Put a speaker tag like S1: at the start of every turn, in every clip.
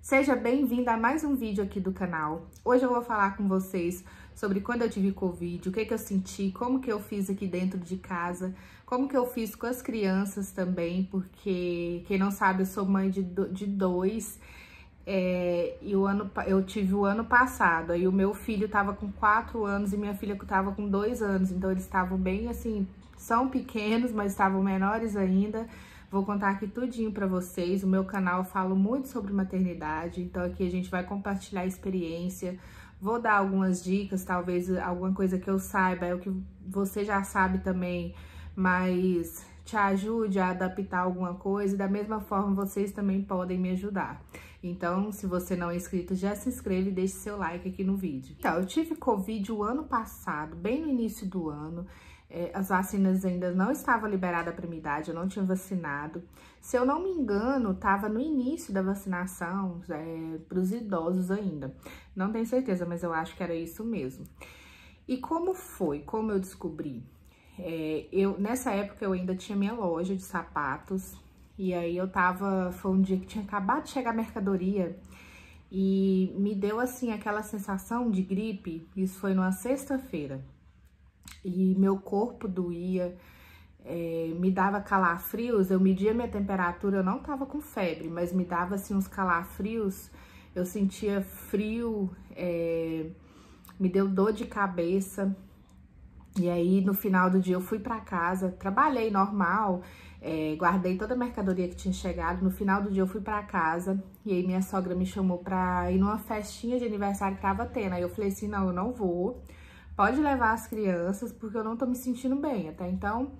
S1: Seja bem-vinda a mais um vídeo aqui do canal. Hoje eu vou falar com vocês sobre quando eu tive Covid, o que eu senti, como que eu fiz aqui dentro de casa, como que eu fiz com as crianças também, porque quem não sabe, eu sou mãe de dois, e eu tive o ano passado, aí o meu filho tava com 4 anos e minha filha tava com 2 anos, então eles estavam bem assim, são pequenos, mas estavam menores ainda. Vou contar aqui tudinho pra vocês. O meu canal eu falo muito sobre maternidade, então aqui a gente vai compartilhar experiência. Vou dar algumas dicas, talvez alguma coisa que eu saiba, é o que você já sabe também, mas te ajude a adaptar alguma coisa. E da mesma forma, vocês também podem me ajudar. Então, se você não é inscrito, já se inscreve e deixe seu like aqui no vídeo. Então, eu tive Covid o ano passado, bem no início do ano. As vacinas ainda não estavam liberadas para minha idade, eu não tinha vacinado. Se eu não me engano, estava no início da vacinação para os idosos ainda. Não tenho certeza, mas eu acho que era isso mesmo. E como foi? Como eu descobri? Nessa época eu ainda tinha minha loja de sapatos. E aí foi um dia que tinha acabado de chegar a mercadoria. E me deu assim aquela sensação de gripe. Isso foi numa sexta-feira. E meu corpo doía, me dava calafrios, eu media minha temperatura, eu não tava com febre, mas me dava assim uns calafrios, eu sentia frio, me deu dor de cabeça. E aí no final do dia eu fui pra casa, trabalhei normal, guardei toda a mercadoria que tinha chegado. No final do dia eu fui pra casa e aí minha sogra me chamou pra ir numa festinha de aniversário que tava tendo. Aí eu falei assim, não, eu não vou. Pode levar as crianças, porque eu não tô me sentindo bem. Até então,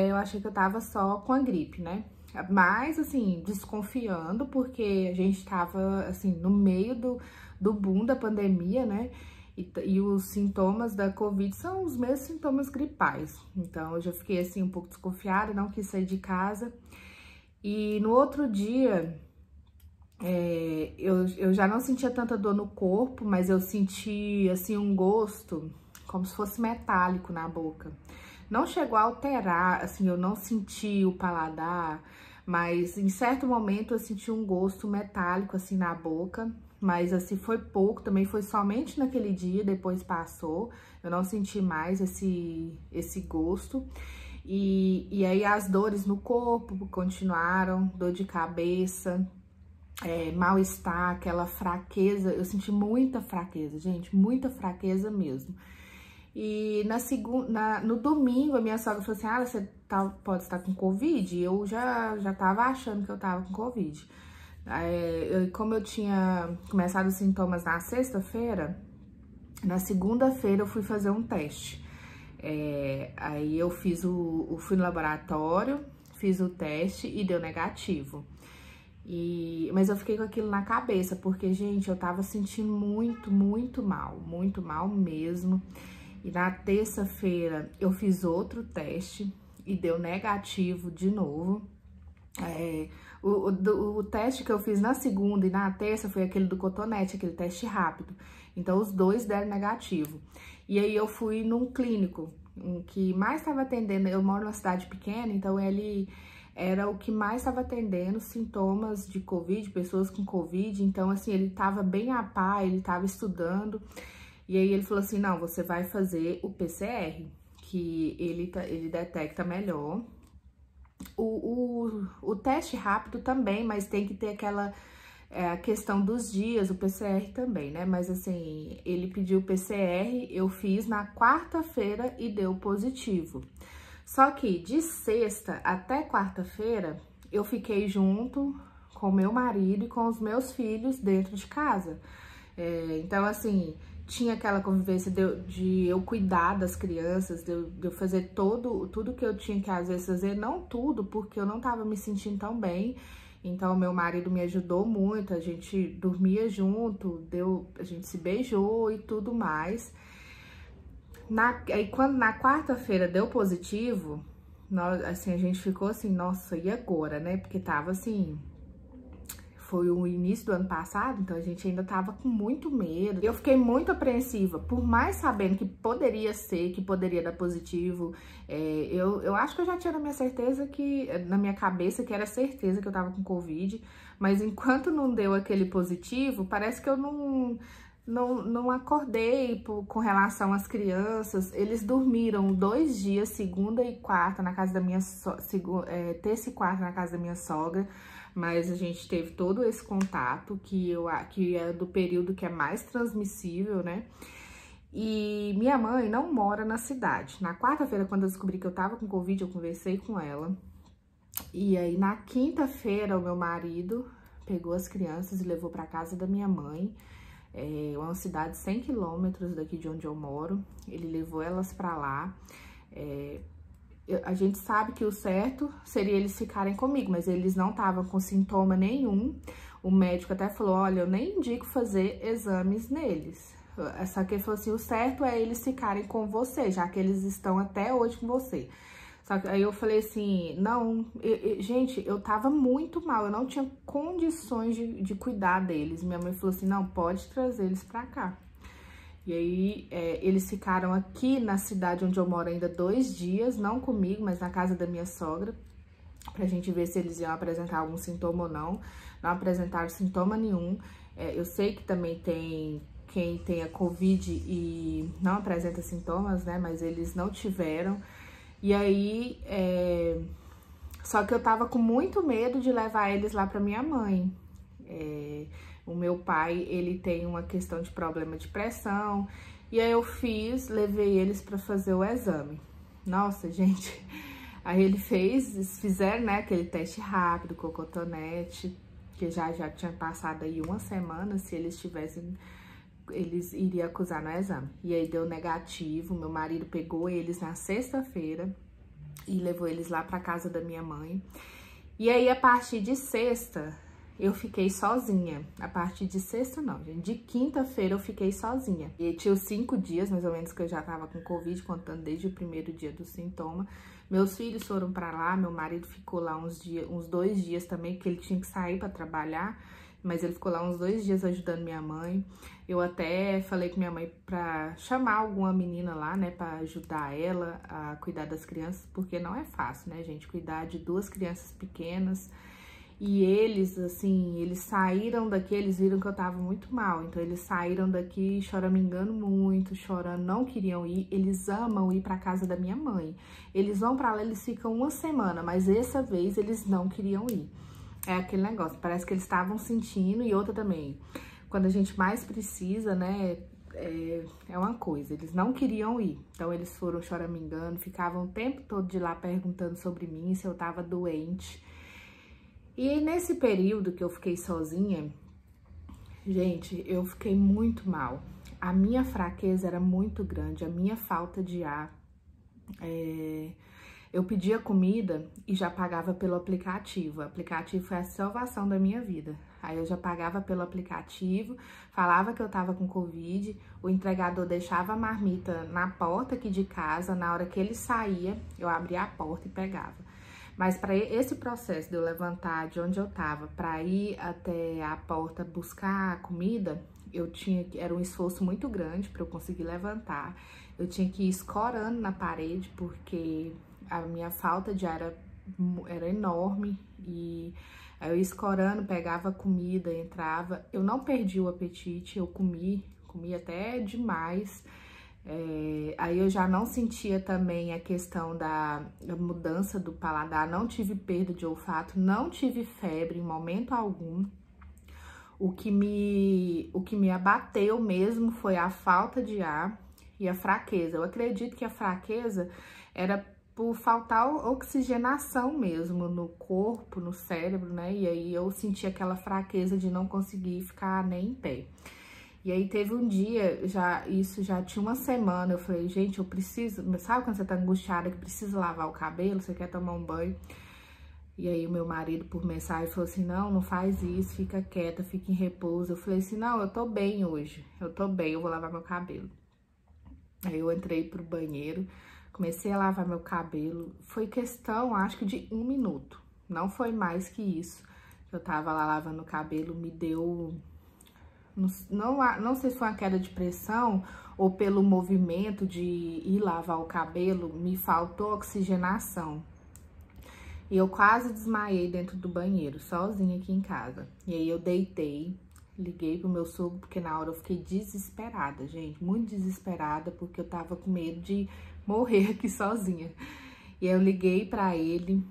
S1: eu achei que eu tava só com a gripe, né? Mas, assim, desconfiando, porque a gente tava, assim, no meio do boom da pandemia, né? E os sintomas da Covid são os mesmos sintomas gripais. Então, eu já fiquei, assim, um pouco desconfiada, não quis sair de casa. E no outro dia, eu já não sentia tanta dor no corpo, mas eu senti, assim, um gosto como se fosse metálico na boca. Não chegou a alterar, assim, eu não senti o paladar, mas em certo momento eu senti um gosto metálico, assim, na boca. Mas, assim, foi pouco, também foi somente naquele dia, depois passou. Eu não senti mais esse gosto. E aí as dores no corpo continuaram, dor de cabeça, mal-estar, aquela fraqueza. Eu senti muita fraqueza, gente, muita fraqueza mesmo. E no domingo, a minha sogra falou assim, você pode estar com Covid? E eu já tava achando que eu tava com Covid. Como eu tinha começado os sintomas na sexta-feira, na segunda-feira eu fui fazer um teste. Aí eu fui no laboratório, fiz o teste e deu negativo. Mas eu fiquei com aquilo na cabeça, porque, gente, eu tava sentindo muito mal mesmo. E na terça-feira eu fiz outro teste e deu negativo de novo. O teste que eu fiz na segunda e na terça foi aquele do cotonete, aquele teste rápido. Então, os dois deram negativo. E aí eu fui num clínico, que mais estava atendendo. Eu moro numa cidade pequena, então ele era o que mais estava atendendo sintomas de Covid, pessoas com Covid. Então, assim, ele estava bem a par, ele estava estudando. E aí ele falou assim, não, você vai fazer o PCR, que ele detecta melhor. O teste rápido também, mas tem que ter aquela questão dos dias, o PCR também, né? Mas assim, ele pediu o PCR, eu fiz na quarta-feira e deu positivo. Só que de sexta até quarta-feira, eu fiquei junto com meu marido e com os meus filhos dentro de casa. Então, assim, tinha aquela convivência de eu cuidar das crianças, de eu fazer tudo que eu tinha que às vezes fazer, não tudo, porque eu não tava me sentindo tão bem. Então, meu marido me ajudou muito, a gente dormia junto, a gente se beijou e tudo mais. Aí, quando na quarta-feira deu positivo, assim, a gente ficou assim, nossa, e agora, né? Porque tava assim, foi o início do ano passado, então a gente ainda tava com muito medo. Eu fiquei muito apreensiva, por mais sabendo que poderia ser, que poderia dar positivo. Eu acho que eu já tinha na minha cabeça que era certeza que eu tava com Covid, Mas enquanto não deu aquele positivo, parece que eu não acordei com relação às crianças. Eles dormiram 2 dias, segunda e quarta, na casa da minha terça e quarta na casa da minha sogra. Mas a gente teve todo esse contato, que é do período que é mais transmissível, né? E minha mãe não mora na cidade. Na quarta-feira, quando eu descobri que eu tava com Covid, eu conversei com ela. E aí, na quinta-feira, o meu marido pegou as crianças e levou pra casa da minha mãe. É uma cidade 100 quilômetros daqui de onde eu moro. Ele levou elas pra lá. A gente sabe que o certo seria eles ficarem comigo, mas eles não estavam com sintoma nenhum. O médico até falou, olha, eu nem indico fazer exames neles. Só que ele falou assim, o certo é eles ficarem com você, já que eles estão até hoje com você. Só que aí eu falei assim, não, gente, eu tava muito mal, eu não tinha condições de cuidar deles. Minha mãe falou assim, não, pode trazer eles pra cá. E aí, eles ficaram aqui na cidade onde eu moro ainda 2 dias, não comigo, mas na casa da minha sogra, pra gente ver se eles iam apresentar algum sintoma ou não. Não apresentaram sintoma nenhum. Eu sei que também tem quem tem a Covid e não apresenta sintomas, né, mas eles não tiveram. E aí, só que eu tava com muito medo de levar eles lá pra minha mãe. O meu pai, ele tem uma questão de problema de pressão. E aí eu levei eles pra fazer o exame. Nossa, gente. Aí fizeram, né, aquele teste rápido com o cotonete, que já tinha passado aí 1 semana, se eles iriam acusar no exame. E aí deu negativo, meu marido pegou eles na sexta-feira e levou eles lá pra casa da minha mãe. E aí, a partir de sexta, eu fiquei sozinha. A partir de sexta, não, gente. De quinta-feira, eu fiquei sozinha. E tinha os 5 dias, mais ou menos, que eu já tava com Covid, contando desde o primeiro dia do sintoma. Meus filhos foram pra lá, meu marido ficou lá uns 2 dias também, porque ele tinha que sair pra trabalhar. Mas ele ficou lá uns 2 dias ajudando minha mãe. Eu até falei com minha mãe pra chamar alguma menina lá, né, pra ajudar ela a cuidar das crianças, porque não é fácil, né, gente, cuidar de 2 crianças pequenas. E eles, assim, eles saíram daqui, eles viram que eu tava muito mal. Então, eles saíram daqui choramingando muito, chorando, não queriam ir. Eles amam ir pra casa da minha mãe. Eles vão pra lá, eles ficam 1 semana, mas dessa vez eles não queriam ir. É aquele negócio, parece que eles estavam sentindo. E outra também, quando a gente mais precisa, né, é uma coisa, eles não queriam ir. Então, eles foram choramingando, ficavam o tempo todo de lá perguntando sobre mim, se eu tava doente. E aí, nesse período que eu fiquei sozinha, gente, eu fiquei muito mal. A minha fraqueza era muito grande, a minha falta de ar. Eu pedia comida e já pagava pelo aplicativo. O aplicativo foi a salvação da minha vida. Aí eu já pagava pelo aplicativo, falava que eu tava com Covid, o entregador deixava a marmita na porta aqui de casa, na hora que ele saía, eu abria a porta e pegava. Mas para esse processo de eu levantar de onde eu tava para ir até a porta buscar a comida, era um esforço muito grande para eu conseguir levantar. Eu tinha que ir escorando na parede porque a minha falta de ar era enorme e eu ia escorando, pegava comida, entrava. Eu não perdi o apetite, eu comi até demais. Aí eu já não sentia também a questão da mudança do paladar, não tive perda de olfato, não tive febre em momento algum. O que me abateu mesmo foi a falta de ar e a fraqueza. Eu acredito que a fraqueza era por faltar oxigenação mesmo no corpo, no cérebro, né? E aí eu senti aquela fraqueza de não conseguir ficar nem em pé. E aí teve um dia, isso já tinha 1 semana, eu falei, gente, eu preciso, sabe quando você tá angustiada que precisa lavar o cabelo, você quer tomar um banho? E aí o meu marido por mensagem falou assim, não faz isso, fica quieta, fica em repouso. Eu falei assim, não, eu tô bem hoje, eu tô bem, eu vou lavar meu cabelo. Aí eu entrei pro banheiro, comecei a lavar meu cabelo, foi questão, acho que de 1 minuto, não foi mais que isso. Eu tava lá lavando o cabelo, me deu... Não sei se foi uma queda de pressão ou pelo movimento de ir lavar o cabelo, me faltou oxigenação. E eu quase desmaiei dentro do banheiro, sozinha aqui em casa. E aí eu deitei, liguei pro meu sogro, porque na hora eu fiquei desesperada, gente. Muito desesperada, porque eu tava com medo de morrer aqui sozinha. E aí eu liguei pra ele,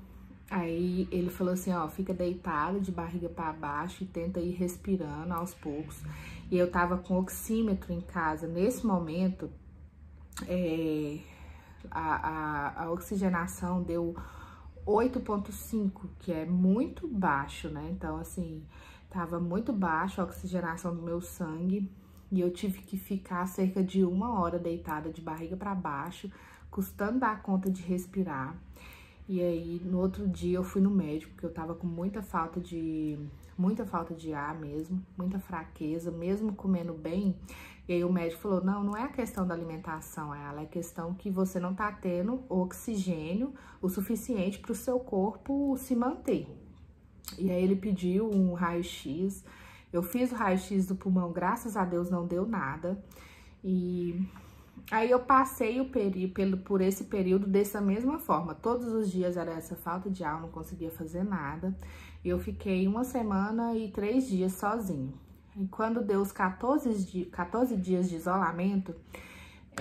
S1: aí ele falou assim, ó, fica deitado de barriga pra baixo e tenta ir respirando aos poucos. E eu tava com oxímetro em casa. Nesse momento, a oxigenação deu 8,5, que é muito baixo, né? Então, assim, tava muito baixo a oxigenação do meu sangue e eu tive que ficar cerca de 1 hora deitada de barriga para baixo, custando dar conta de respirar. E aí, no outro dia, eu fui no médico, porque eu tava com muita falta de ar mesmo, muita fraqueza, mesmo comendo bem. E aí o médico falou, não é a questão da alimentação, é a questão que você não tá tendo oxigênio o suficiente para o seu corpo se manter. E aí ele pediu um raio-x, eu fiz o raio-x do pulmão, graças a Deus não deu nada. E aí eu passei por esse período dessa mesma forma, todos os dias era essa falta de ar, eu não conseguia fazer nada. E eu fiquei 1 semana e 3 dias sozinho. E quando deu os 14 dias de isolamento,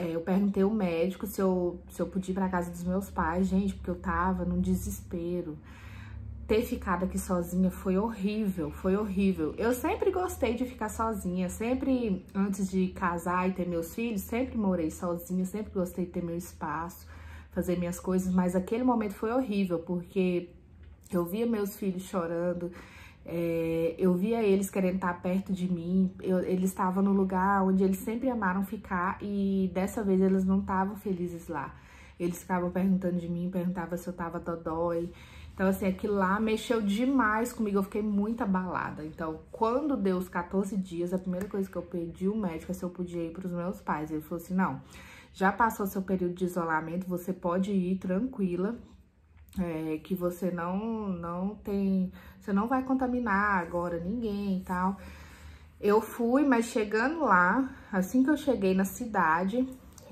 S1: eu perguntei ao médico se eu podia ir pra casa dos meus pais, gente, porque eu tava num desespero. Ter ficado aqui sozinha foi horrível, foi horrível. Eu sempre gostei de ficar sozinha, sempre, antes de casar e ter meus filhos, sempre morei sozinha, sempre gostei de ter meu espaço, fazer minhas coisas, mas aquele momento foi horrível, porque eu via meus filhos chorando, eu via eles querendo estar perto de mim, eles estavam no lugar onde eles sempre amaram ficar e dessa vez eles não estavam felizes lá. Eles ficavam perguntando de mim, perguntavam se eu tava dodói. Então, assim, aquilo lá mexeu demais comigo, eu fiquei muito abalada. Então, quando deu os 14 dias, a primeira coisa que eu pedi ao médico é se eu podia ir pros meus pais. Ele falou assim, não, já passou seu período de isolamento, você pode ir tranquila. Que você você não vai contaminar agora ninguém e tal. Eu fui, mas chegando lá, assim que eu cheguei na cidade,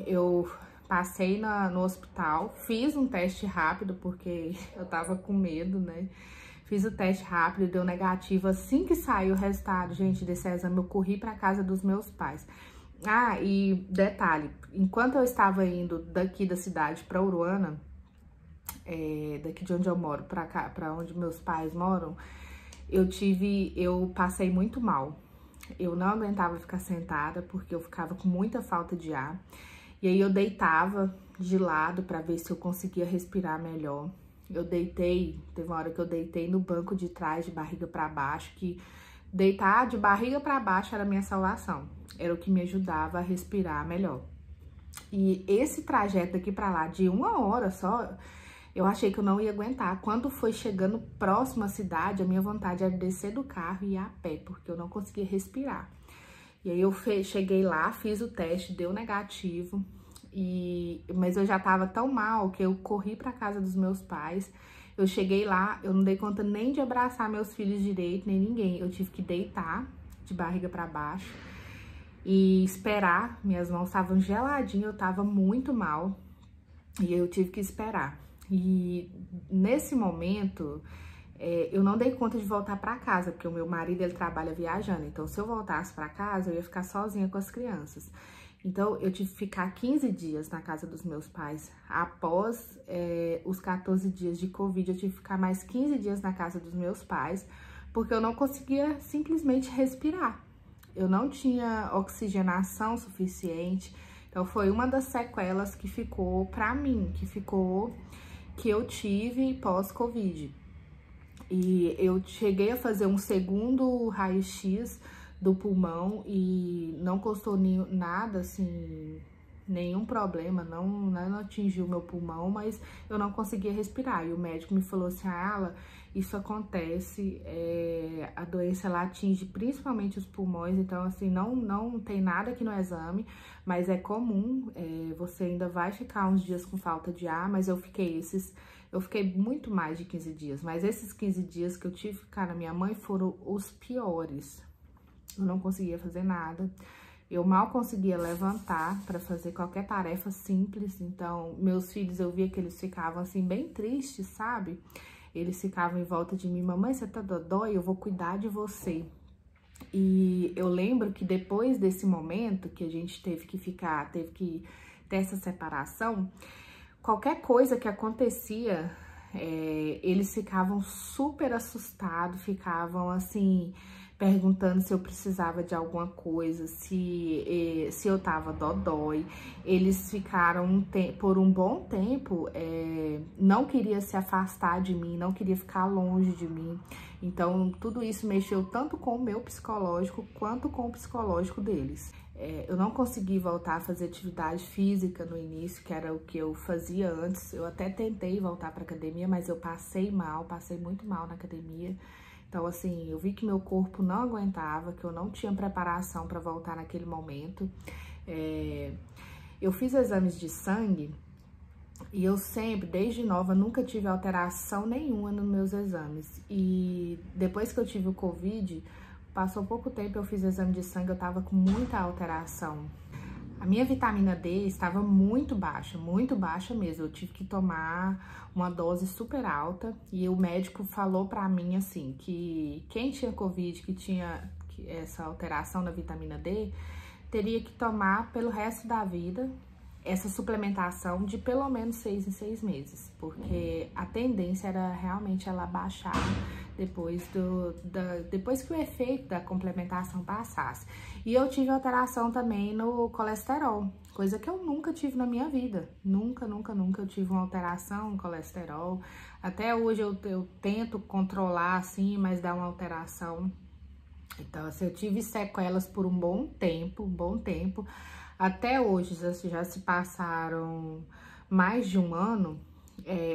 S1: eu passei no hospital, fiz um teste rápido, porque eu tava com medo, né? Fiz o teste rápido, deu negativo. Assim que saiu o resultado, gente, desse exame, eu corri pra casa dos meus pais. Ah, e detalhe, enquanto eu estava indo daqui da cidade pra Uruana, daqui de onde eu moro pra cá, pra onde meus pais moram, eu passei muito mal. Eu não aguentava ficar sentada porque eu ficava com muita falta de ar. E aí eu deitava de lado pra ver se eu conseguia respirar melhor. Teve uma hora que eu deitei no banco de trás de barriga pra baixo, que deitar de barriga pra baixo era a minha salvação. Era o que me ajudava a respirar melhor. E esse trajeto daqui pra lá de 1 hora só, eu achei que eu não ia aguentar. Quando foi chegando próximo à cidade, a minha vontade era descer do carro e ir a pé, porque eu não conseguia respirar. E aí eu cheguei lá, fiz o teste, deu negativo, mas eu já tava tão mal que eu corri pra casa dos meus pais. Eu cheguei lá, eu não dei conta nem de abraçar meus filhos direito, nem ninguém. Eu tive que deitar de barriga pra baixo e esperar. Minhas mãos estavam geladinhas, eu tava muito mal e eu tive que esperar. E nesse momento, eu não dei conta de voltar pra casa, porque o meu marido, ele trabalha viajando. Então, se eu voltasse pra casa, eu ia ficar sozinha com as crianças. Então, eu tive que ficar 15 dias na casa dos meus pais. Após os 14 dias de Covid, eu tive que ficar mais 15 dias na casa dos meus pais, porque eu não conseguia simplesmente respirar. Eu não tinha oxigenação suficiente. Então, foi uma das sequelas que ficou pra mim, que eu tive pós-Covid. E eu cheguei a fazer um segundo raio-x do pulmão e não constou nada, assim, nenhum problema, não atingiu meu pulmão, mas eu não conseguia respirar. E o médico me falou assim, Ala, isso acontece, a doença ela atinge principalmente os pulmões, então assim, não tem nada aqui no exame, mas é comum, você ainda vai ficar uns dias com falta de ar, mas eu fiquei muito mais de 15 dias, mas esses 15 dias que eu tive que ficar na minha mãe foram os piores. Eu não conseguia fazer nada, eu mal conseguia levantar para fazer qualquer tarefa simples. Então, meus filhos, eu via que eles ficavam assim bem tristes, sabe? eles ficavam em volta de mim, mamãe, você tá dodói? Eu vou cuidar de você. E eu lembro que depois desse momento que a gente teve que ter essa separação, qualquer coisa que acontecia, eles ficavam super assustados, ficavam assim, perguntando se eu precisava de alguma coisa, se eu tava dodói. Eles ficaram por um bom tempo, não queria se afastar de mim, não queria ficar longe de mim. Então, tudo isso mexeu tanto com o meu psicológico quanto com o psicológico deles. Eu não consegui voltar a fazer atividade física no início, que era o que eu fazia antes. Eu até tentei voltar para academia, mas eu passei muito mal na academia. Então, assim, eu vi que meu corpo não aguentava, que eu não tinha preparação para voltar naquele momento. Eu fiz exames de sangue e eu sempre, desde nova, nunca tive alteração nenhuma nos meus exames. E depois que eu tive o Covid, passou pouco tempo, eu fiz exame de sangue, eu tava com muita alteração. A minha vitamina D estava muito baixa mesmo. Eu tive que tomar uma dose super alta e o médico falou pra mim assim, que quem tinha Covid, que tinha essa alteração na vitamina D, teria que tomar pelo resto da vida essa suplementação de pelo menos 6 em 6 meses, porque a tendência era realmente ela baixar depois que o efeito da complementação passasse. E eu tive alteração também no colesterol, coisa que eu nunca tive na minha vida. Nunca eu tive uma alteração no colesterol. Até hoje eu tento controlar assim, mas dá uma alteração. Então, assim, eu tive sequelas por um bom tempo. Até hoje já se passaram mais de um ano.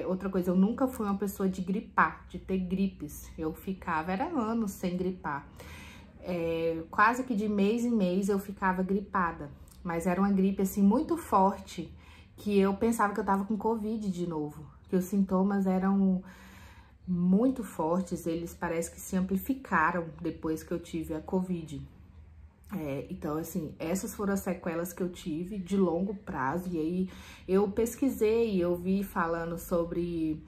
S1: Outra coisa, eu nunca fui uma pessoa de gripar, de ter gripes. Eu ficava, era anos sem gripar. Quase que de mês em mês eu ficava gripada. Mas era uma gripe, assim, muito forte, que eu pensava que eu tava com Covid de novo. Que os sintomas eram muito fortes, eles parece que se amplificaram depois que eu tive a Covid. Então, assim, essas foram as sequelas que eu tive de longo prazo. E aí eu pesquisei, eu vi falando sobre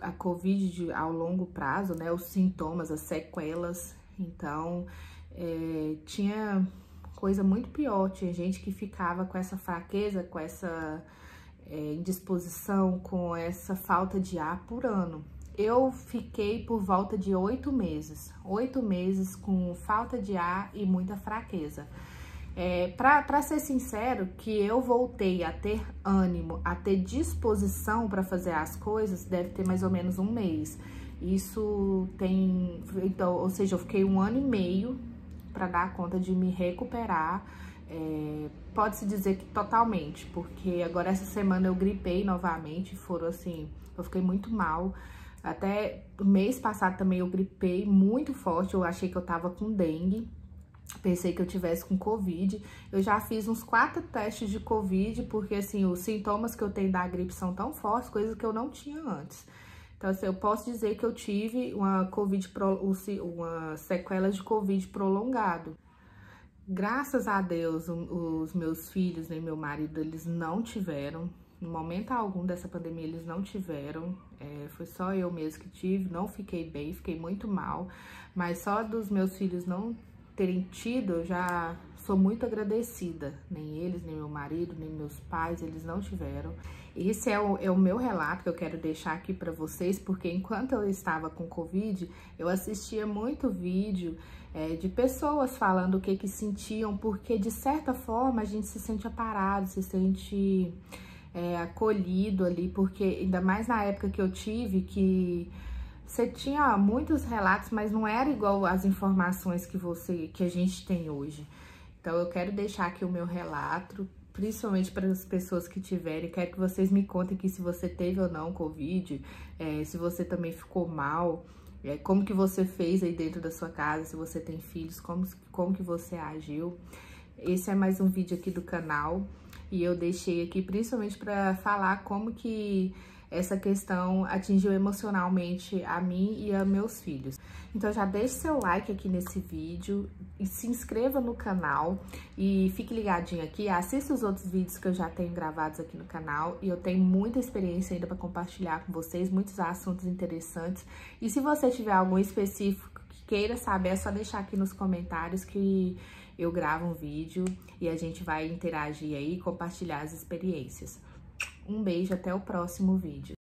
S1: a Covid ao longo prazo, né? Os sintomas, as sequelas. Então, tinha coisa muito pior. Tinha gente que ficava com essa fraqueza, com essa indisposição, com essa falta de ar por ano. Eu fiquei por volta de 8 meses. 8 meses com falta de ar e muita fraqueza. Pra ser sincero, que eu voltei a ter ânimo, a ter disposição para fazer as coisas, deve ter mais ou menos um mês. Isso tem... Então, ou seja, eu fiquei 1 ano e meio para dar conta de me recuperar. Pode-se dizer que totalmente, porque agora essa semana eu gripei novamente, foram assim, eu fiquei muito mal. Até o mês passado também eu gripei muito forte, eu achei que eu tava com dengue, pensei que eu tivesse com Covid. Eu já fiz uns 4 testes de Covid, porque assim, os sintomas que eu tenho da gripe são tão fortes, coisas que eu não tinha antes. Então, assim, eu posso dizer que eu tive uma sequela de Covid prolongado. Graças a Deus, os meus filhos, nem meu marido, eles não tiveram. No momento algum dessa pandemia, eles não tiveram. Foi só eu mesmo que tive. Não fiquei bem, fiquei muito mal. Mas só dos meus filhos não terem tido, eu já sou muito agradecida. Nem eles, nem meu marido, nem meus pais, eles não tiveram. Esse é o meu relato que eu quero deixar aqui pra vocês, porque enquanto eu estava com Covid, eu assistia muito vídeo de pessoas falando o que sentiam, porque de certa forma a gente se sente aparado, se sente acolhido ali, porque ainda mais na época que eu tive, que você tinha muitos relatos, mas não era igual as informações que a gente tem hoje. Então eu quero deixar aqui o meu relato, principalmente para as pessoas que tiverem. Quero que vocês me contem aqui se você teve ou não Covid, se você também ficou mal, como que você fez aí dentro da sua casa, se você tem filhos, como que você agiu. Esse é mais um vídeo aqui do canal e eu deixei aqui principalmente para falar como que essa questão atingiu emocionalmente a mim e a meus filhos. Então já deixe seu like aqui nesse vídeo e se inscreva no canal e fique ligadinho aqui, assista os outros vídeos que eu já tenho gravados aqui no canal e eu tenho muita experiência ainda para compartilhar com vocês, muitos assuntos interessantes. E se você tiver algum específico que queira saber, é só deixar aqui nos comentários que eu gravo um vídeo e a gente vai interagir aí e compartilhar as experiências. Um beijo, até o próximo vídeo.